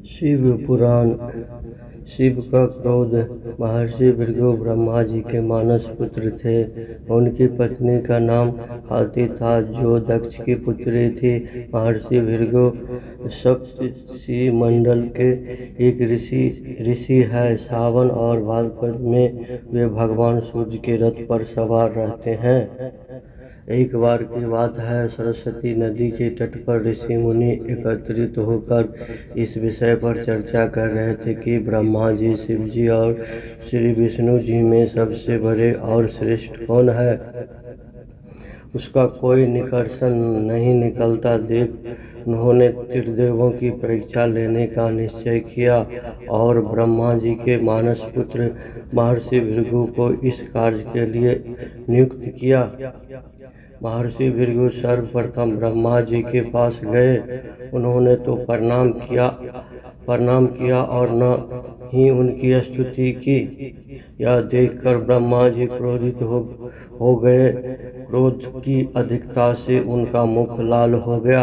शिव पुराण। शिव का क्रोध। महर्षि भृगु ब्रह्मा जी के मानस पुत्र थे। उनकी पत्नी का नाम हाथी था, जो दक्ष की पुत्री थी। महर्षि भृगु सप्तर्षि मंडल के एक ऋषि है। सावन और भाद्रपद में वे भगवान सूर्य के रथ पर सवार रहते हैं। एक बार की बात है, सरस्वती नदी के तट पर ऋषि मुनि एकत्रित होकर इस विषय पर चर्चा कर रहे थे कि ब्रह्मा जी, शिव जी और श्री विष्णु जी में सबसे बड़े और श्रेष्ठ कौन है। उसका कोई निष्कर्ष नहीं निकलता देख उन्होंने त्रिदेवों की परीक्षा लेने का निश्चय किया और ब्रह्मा जी के मानस पुत्र महर्षि भृगु को इस कार्य के लिए नियुक्त किया। महर्षि भृगु सर्वप्रथम ब्रह्मा जी के पास गए। उन्होंने तो प्रणाम किया और न ही उनकी स्तुति की। यह देखकर ब्रह्मा जी क्रोधित हो गए। क्रोध की अधिकता से उनका मुख लाल हो गया,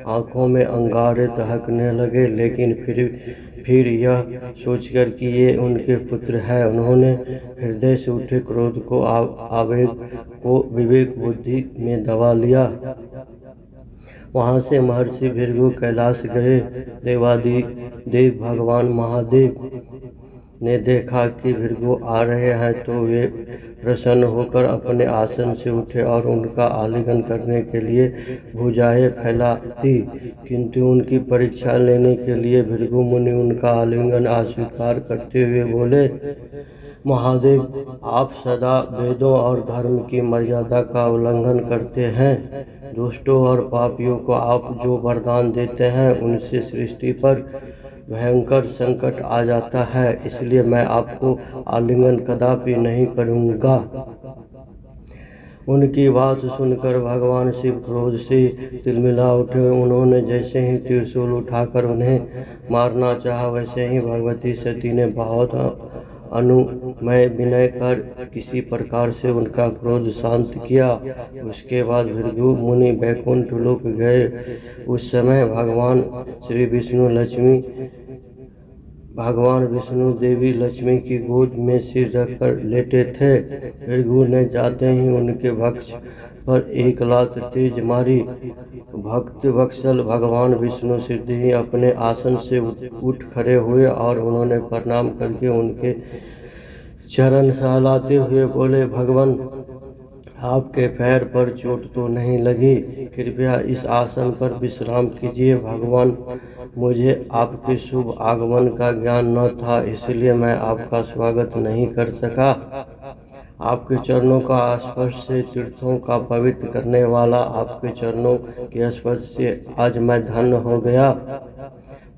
आंखों में अंगारे दहकने लगे। लेकिन फिर यह सोचकर कि ये उनके पुत्र हैं, उन्होंने हृदय से उठे क्रोध को, आवेग को विवेक बुद्धि में दबा लिया। वहाँ से महर्षि भृगु कैलाश गए। देवादिदेव भगवान महादेव ने देखा कि भृगु आ रहे हैं तो वे प्रसन्न होकर अपने आसन से उठे और उनका आलिंगन करने के लिए भुजाएं फैला दी। किंतु उनकी परीक्षा लेने के लिए भृगु मुनि उनका आलिंगन अस्वीकार करते हुए बोले, महादेव, आप सदा वेदों और धर्म की मर्यादा का उल्लंघन करते हैं। दुष्टों और पापियों को आप जो वरदान देते हैं उनसे सृष्टि पर भयंकर संकट आ जाता है, इसलिए मैं आपको आलिंगन कदापि नहीं करूँगा। उनकी बात सुनकर भगवान शिव क्रोध से तिलमिला उठे। उन्होंने जैसे ही त्रिशूल उठाकर उन्हें मारना चाहा, वैसे ही भगवती सती ने बहुत अनुमय विनय कर किसी प्रकार से उनका क्रोध शांत किया। उसके बाद भृगु मुनि वैकुंठ लोक गए। उस समय भगवान विष्णु देवी लक्ष्मी की गोद में सिर रखकर लेटे थे। भृगु ने जाते ही उनके वक्ष पर एक लात तेज मारी। भक्त वत्सल भगवान विष्णु शीघ्र ही अपने आसन से उठ खड़े हुए और उन्होंने प्रणाम करके उनके चरण सहलाते हुए बोले, भगवान, आपके पैर पर चोट तो नहीं लगी? कृपया इस आसन पर विश्राम कीजिए। भगवान, मुझे आपके शुभ आगमन का ज्ञान न था, इसलिए मैं आपका स्वागत नहीं कर सका। आपके चरणों का स्पर्श से तीर्थों का पवित्र करने वाला आपके चरणों के स्पर्श से आज मैं धन्य हो गया।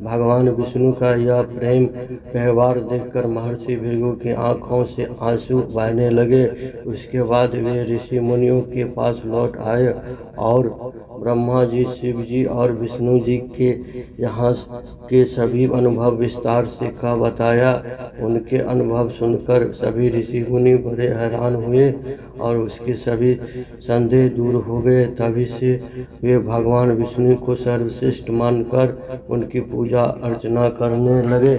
भगवान विष्णु का यह प्रेम व्यवहार देखकर महर्षि भृगु की आंखों से आंसू बहने लगे। उसके बाद वे ऋषि मुनियों के पास लौट आए और ब्रह्मा जी, शिव जी और विष्णु जी के यहाँ के सभी अनुभव विस्तार से का बताया। उनके अनुभव सुनकर सभी ऋषि मुनि बड़े हैरान हुए और उसके सभी संदेह दूर हो गए। तभी से वे भगवान विष्णु को सर्वश्रेष्ठ मानकर उनकी पूजा अर्चना करने लगे।